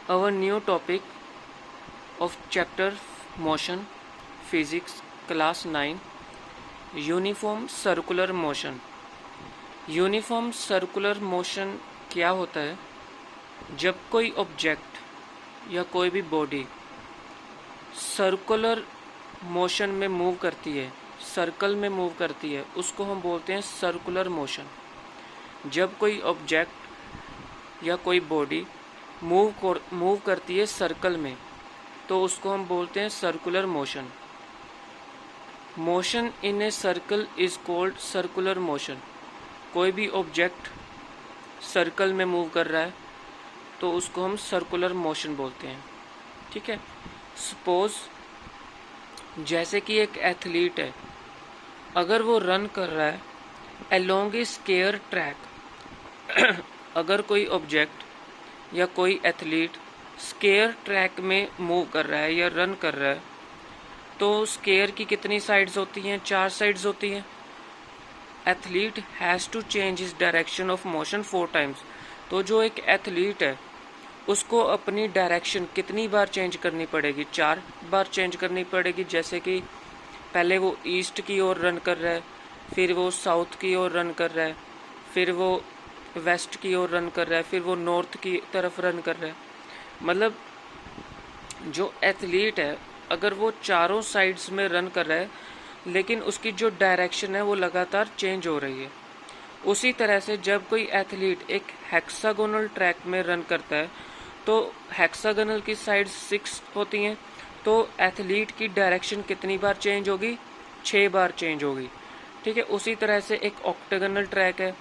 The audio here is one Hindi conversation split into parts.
Our new topic of chapter motion physics class 9 uniform circular motion. Uniform circular motion क्या होता है? जब कोई ऑब्जेक्ट या कोई भी बॉडी सर्कुलर मोशन में मूव करती है, सर्कल में मूव करती है, उसको हम बोलते हैं सर्कुलर मोशन। जब कोई ऑब्जेक्ट या कोई बॉडी मूव करती है सर्कल में, तो उसको हम बोलते हैं circular motion. Motion in a circle is called circular motion. कोई भी ऑब्जेक्ट सर्कल में मूव कर रहा है तो उसको हम सर्कुलर मोशन बोलते हैं। ठीक है। सपोज जैसे कि एक एथलीट है, अगर वो रन कर रहा है अलोंग ए स्क्वायर ट्रैक अगर कोई ऑब्जेक्ट या कोई एथलीट स्क्वायर ट्रैक में मूव कर रहा है या रन कर रहा है, तो स्क्वायर की कितनी साइड्स होती हैं? 4 साइड्स होती हैं। Athlete has to change his direction of motion 4 times. तो जो एक एथलीट है उसको अपनी डायरेक्शन कितनी बार चेंज करनी पड़ेगी? 4 बार चेंज करनी पड़ेगी। जैसे कि पहले वो ईस्ट की ओर रन कर रहा है, फिर वो साउथ की ओर रन कर रहा है, फिर वो वेस्ट की ओर रन कर रहा है, फिर वो नॉर्थ की तरफ रन कर रहा है। मतलब जो एथलीट है अगर वो चारों साइड्स में रन कर रहा है, लेकिन उसकी जो डायरेक्शन है वो लगातार चेंज हो रही है। उसी तरह से जब कोई एथलीट एक हेक्सागोनल ट्रैक में रन करता है, तो हेक्सागोनल की साइड्स 6 होती हैं, तो एथलीट की डायरेक्शन कितनी बार चेंज होगी? 6 बार चेंज होगी। ठीक है। उसी तरह से एक ऑक्टागोनल ट्रैक है,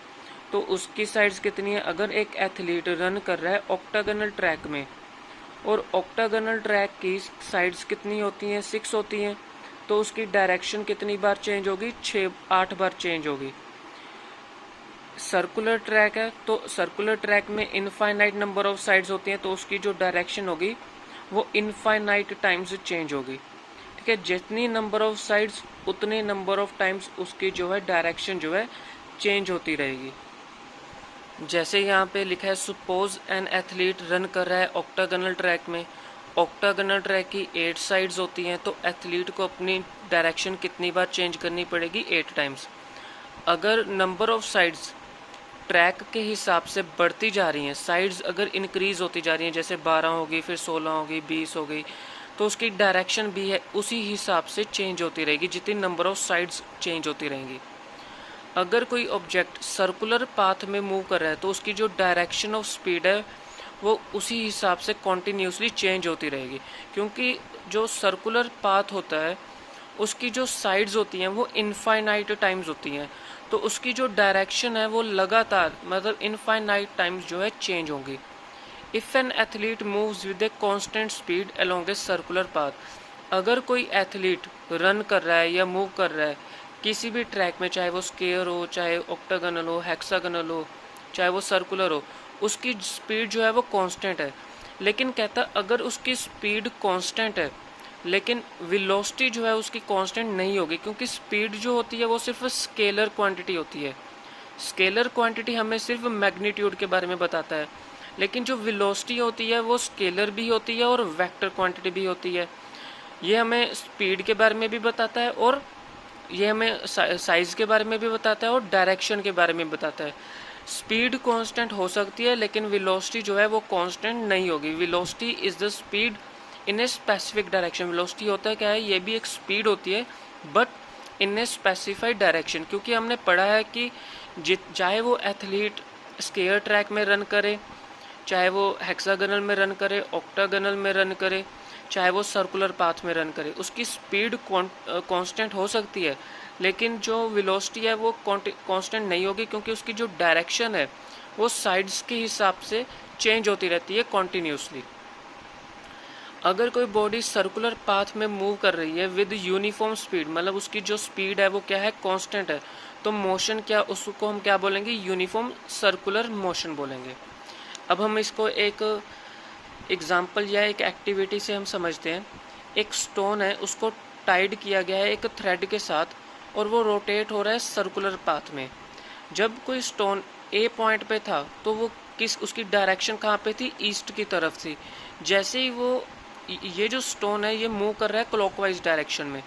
तो उसकी साइड्स कितनी है? अगर एक एथलीट रन कर रहा है ऑक्टागोनल ट्रैक में, और ऑक्टागोनल ट्रैक की साइड्स कितनी होती हैं? 6 होती हैं, तो उसकी डायरेक्शन कितनी बार चेंज होगी? 8 बार चेंज होगी। सर्कुलर ट्रैक है, तो सर्कुलर ट्रैक में इनफाइनाइट नंबर ऑफ साइड्स होती हैं, तो उसकी जो डायरेक्शन होगी वो इनफाइनाइट टाइम्स चेंज होगी। ठीक है। जितनी नंबर ऑफ साइड्स उतने नंबर ऑफ टाइम्स उसकी जो है डायरेक्शन जो है चेंज होती रहेगी। जैसे यहाँ पे लिखा है, सपोज एन एथलीट रन कर रहा है ऑक्टागोनल ट्रैक में। ऑक्टागोनल ट्रैक की 8 साइड्स होती हैं, तो एथलीट को अपनी डायरेक्शन कितनी बार चेंज करनी पड़ेगी? 8 टाइम्स। अगर नंबर ऑफ साइड्स ट्रैक के हिसाब से बढ़ती जा रही हैं, साइड्स अगर इंक्रीज होती जा रही हैं, जैसे 12 होगी, फिर 16 होगी, 20 हो गई, तो उसकी डायरेक्शन भी है उसी हिसाब से चेंज होती रहेगी जितनी नंबर ऑफ साइड्स चेंज होती रहेंगी। अगर कोई ऑब्जेक्ट सर्कुलर पाथ में मूव कर रहा है, तो उसकी जो डायरेक्शन ऑफ स्पीड है वो उसी हिसाब से कॉन्टिन्यूसली चेंज होती रहेगी, क्योंकि जो सर्कुलर पाथ होता है उसकी जो साइड्स होती हैं वो इनफाइनाइट टाइम्स होती हैं, तो उसकी जो डायरेक्शन है वो लगातार मतलब इनफाइनाइट टाइम्स जो है चेंज होंगी। If an athlete moves with a constant speed along A circular path, अगर कोई एथलीट रन कर रहा है या मूव कर रहा है किसी भी ट्रैक में, चाहे वो स्क्वायर हो, चाहे ऑक्टागोनल हो, हेक्सागोनल हो, चाहे वो सर्कुलर हो, उसकी स्पीड जो है वो कांस्टेंट है। लेकिन कहता अगर उसकी स्पीड कांस्टेंट है लेकिन वेलोसिटी जो है उसकी कांस्टेंट नहीं होगी, क्योंकि स्पीड जो होती है वो सिर्फ स्केलर क्वांटिटी होती है। स्केलर क्वांटिटी हमें सिर्फ मैग्नीट्यूड के बारे में बताता है, लेकिन जो वेलोसिटी होती है वो स्केलर भी होती है और वेक्टर क्वांटिटी भी होती है। ये हमें स्पीड के बारे में भी बताता है, और ये हमें साइज़ के बारे में भी बताता है, और डायरेक्शन के बारे में बताता है। स्पीड कांस्टेंट हो सकती है, लेकिन वेलोसिटी जो है वो कांस्टेंट नहीं होगी। Velocity is the speed in a specific direction. Velocity होता है क्या है? ये भी एक स्पीड होती है, but in a specified direction. क्योंकि हमने पढ़ा है कि चाहे वो एथलीट स्क्वायर ट्रैक में रन करे, चाहे वो हेक्सागोनल में रन करे, ऑक्टागोनल में रन करे, चाहे वो सर्कुलर पाथ में रन करे, उसकी स्पीड कांस्टेंट हो सकती है, लेकिन जो वेलोसिटी है वो कांस्टेंट नहीं होगी, क्योंकि उसकी जो डायरेक्शन है वो साइड्स के हिसाब से चेंज होती रहती है कॉन्टिन्यूसली। अगर कोई बॉडी सर्कुलर पाथ में मूव कर रही है विद यूनिफॉर्म स्पीड, मतलब उसकी जो स्पीड है वो क्या है? कांस्टेंट है, तो मोशन क्या, उसको हम क्या बोलेंगे? यूनिफॉर्म सर्कुलर मोशन बोलेंगे। अब हम इसको एक एग्जाम्पल या एक एक्टिविटी से हम समझते हैं। एक स्टोन है, उसको टाइड किया गया है एक थ्रेड के साथ, और वो रोटेट हो रहा है सर्कुलर पाथ में। जब कोई स्टोन ए पॉइंट पे था तो वो किस उसकी डायरेक्शन कहाँ पे थी, ईस्ट की तरफ थी। जैसे ही वो ये जो स्टोन है ये मूव कर रहा है क्लॉकवाइज डायरेक्शन में,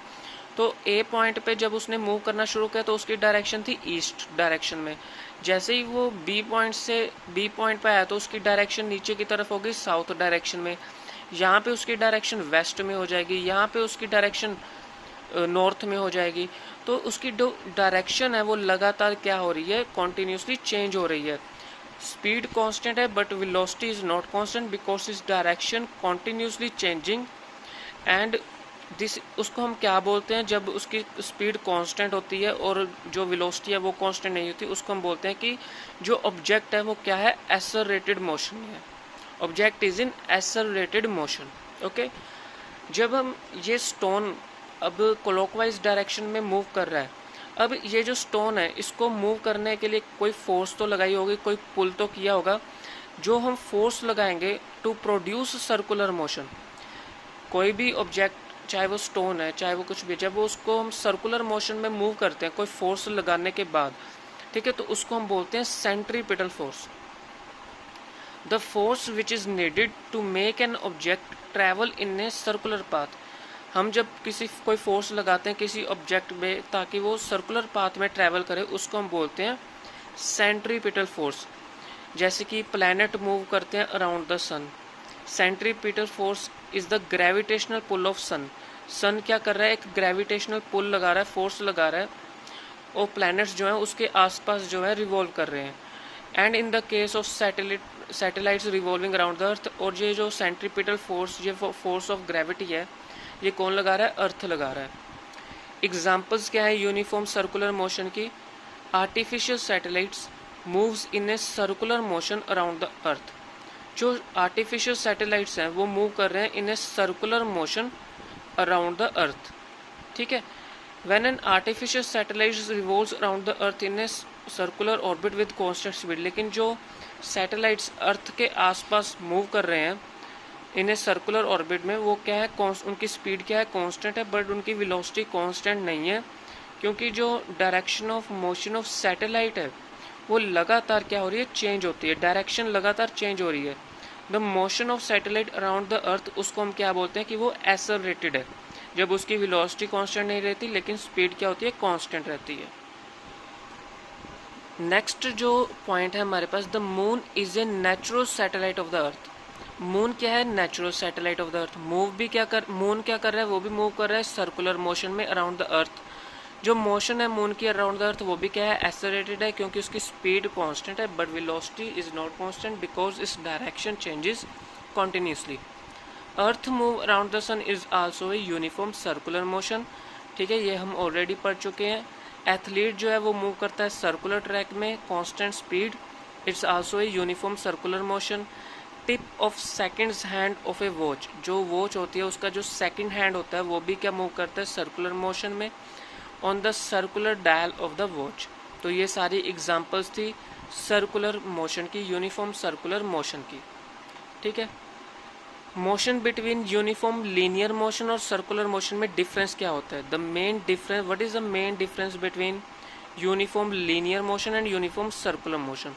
तो ए पॉइंट पे जब उसने मूव करना शुरू किया तो उसकी डायरेक्शन थी ईस्ट डायरेक्शन में। जैसे ही वो बी पॉइंट पे आया तो उसकी डायरेक्शन नीचे की तरफ होगी साउथ डायरेक्शन में। यहाँ पे उसकी डायरेक्शन वेस्ट में हो जाएगी, यहाँ पे उसकी डायरेक्शन नॉर्थ में हो जाएगी। तो उसकी जो डायरेक्शन है वो लगातार क्या हो रही है, कॉन्टीन्यूसली चेंज हो रही है। स्पीड कांस्टेंट है but velocity is not constant because its direction continuously changing and this, उसको हम क्या बोलते हैं, जब उसकी स्पीड कांस्टेंट होती है और जो वेलोसिटी है वो कांस्टेंट नहीं होती, उसको हम बोलते हैं कि जो ऑब्जेक्ट है वो क्या है, एक्सेलरेटेड मोशन में है। Object is in accelerated motion. Okay, जब हम ये स्टोन अब क्लॉकवाइज डायरेक्शन में मूव कर रहा है, अब ये जो स्टोन है इसको मूव करने के लिए कोई फोर्स तो लगाई होगी, कोई पुल तो किया होगा। जो हम फोर्स लगाएंगे टू प्रोड्यूस सर्कुलर मोशन, कोई भी ऑब्जेक्ट चाहे वो स्टोन है चाहे वो कुछ भी, जब वो उसको हम सर्कुलर मोशन में मूव करते हैं कोई फोर्स लगाने के बाद, ठीक है, तो उसको हम बोलते हैं centripetal force. The force which is needed to make an object travel in a circular path. हम जब कोई फोर्स लगाते हैं किसी ऑब्जेक्ट में ताकि वो सर्कुलर पाथ में ट्रैवल करे, उसको हम बोलते हैं सेंट्रीपिटल फोर्स। जैसे कि प्लैनेट मूव करते हैं around the sun, centripetal force is the gravitational pull of sun. Sun क्या कर रहा है, एक ग्रेविटेशनल पुल लगा रहा है, फोर्स लगा रहा है, और प्लैनेट्स जो हैं उसके आसपास जो है रिवॉल्व कर रहे हैं। And in the case of satellites revolving around the अर्थ, और ये जो सेंट्रीपिटल फोर्स, ये फोर्स ऑफ ग्रेविटी है, ये कौन लगा रहा है, अर्थ लगा रहा है। एग्जाम्पल्स क्या है यूनिफॉर्म सर्कुलर मोशन की, artificial satellites moves in a circular motion around the earth. जो आर्टिफिशियल सैटेलाइट्स हैं वो मूव कर रहे हैं in a circular motion around the earth, ठीक है। When an artificial satellite revolves around the earth in a circular orbit with constant speed, लेकिन जो सैटेलाइट्स अर्थ के आसपास मूव कर रहे हैं इन ए सर्कुलर ऑर्बिट में, वो क्या है, उनकी स्पीड क्या है, कांस्टेंट है, बट उनकी वेलोसिटी कांस्टेंट नहीं है, क्योंकि जो direction of motion of satellite है वो लगातार क्या हो रही है, चेंज होती है, डायरेक्शन लगातार चेंज हो रही है। The motion of satellite around the अर्थ, उसको हम क्या बोलते हैं कि वो एक्सेलरेटेड है, जब उसकी वेलोसिटी कांस्टेंट नहीं रहती लेकिन स्पीड क्या होती है, कांस्टेंट रहती है। नेक्स्ट जो पॉइंट है हमारे पास, the moon is a natural satellite of the earth. Moon क्या है, natural satellite of the earth. Moon क्या कर रहा है, वो भी मूव कर रहा है सर्कुलर मोशन में अराउंड द अर्थ। जो मोशन है मून की अराउंड द अर्थ वो भी क्या है, एक्सेलरेटेड है, क्योंकि उसकी स्पीड कांस्टेंट है, but velocity is not constant because its direction changes continuously. Earth move around the sun is also a uniform circular motion, ठीक है, ये हम ऑलरेडी पढ़ चुके हैं। एथलीट जो है वो मूव करता है सर्कुलर ट्रैक में, constant speed, it's also a uniform circular motion. Tip of seconds hand of A watch, जो वॉच होती है उसका जो सेकंड हैंड होता है वो भी क्या मूव करता है, सर्कुलर मोशन में, on the circular dial of the watch. तो ये सारी एग्जांपल्स थी सर्कुलर मोशन की, यूनिफॉर्म सर्कुलर मोशन की, ठीक है। Motion between uniform linear motion और सर्कुलर मोशन में डिफरेंस क्या होता है, the main difference, what is the main difference between uniform linear motion and uniform circular motion.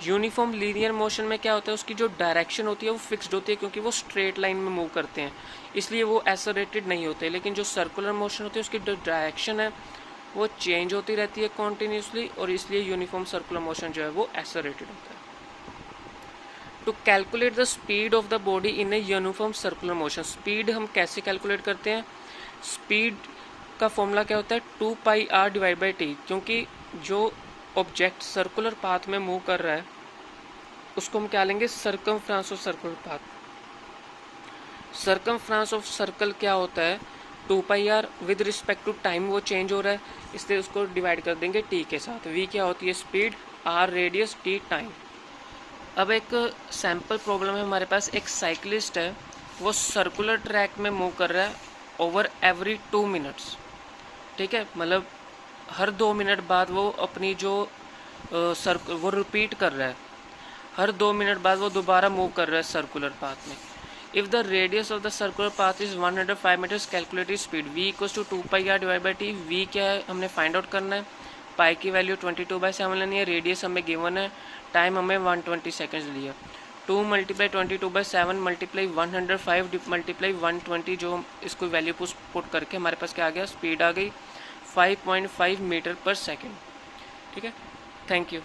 Uniform linear motion में क्या होता है, उसकी जो डायरेक्शन होती है वो फिक्स्ड होती है, क्योंकि वो स्ट्रेट लाइन में मूव करते हैं, इसलिए वो एक्सेलरेटेड नहीं होते। लेकिन जो सर्कुलर मोशन होती है उसकी जो डायरेक्शन है वो चेंज होती रहती है कॉन्टीन्यूसली, और इसलिए यूनिफॉर्म सर्कुलर मोशन जो है वो एक्सेलरेटेड होता है। To calculate the speed of the body in a uniform circular motion, speed हम कैसे कैलकुलेट करते हैं, स्पीड का फॉर्मूला क्या होता है, 2πr/t, क्योंकि जो ऑब्जेक्ट सर्कुलर पाथ में मूव कर रहा है उसको हम क्या लेंगे, circumference of circular path. Circumference of circle क्या होता है, 2πr, with respect to time वो चेंज हो रहा है, इसलिए उसको डिवाइड कर देंगे t के साथ। v क्या होती है, speed, r radius, t time. अब एक सैम्पल प्रॉब्लम है हमारे पास, एक साइकिलिस्ट है वो सर्कुलर ट्रैक में मूव कर रहा है ओवर एवरी 2 मिनट्स, ठीक है, मतलब हर 2 मिनट बाद वो अपनी जो वो रिपीट कर रहा है, हर 2 मिनट बाद वो दोबारा मूव कर रहा है सर्कुलर पाथ में। If the radius of the circular path is 105 metres, calculated speed v equals to 2πr/t। v क्या है, हमने फाइंड आउट करना है, पाई की वैल्यू 22/7 लेनी है, रेडियस हमें गिवन है, टाइम हमें 120 सेकेंड्स लिया। 2 × 22/7 मल्टीप्लाई 105 मल्टीप्लाई 120, जो इसको वैल्यू पुट करके हमारे पास क्या आ गया, स्पीड आ गई 5.5 मीटर पर सेकेंड। ठीक है, थैंक यू।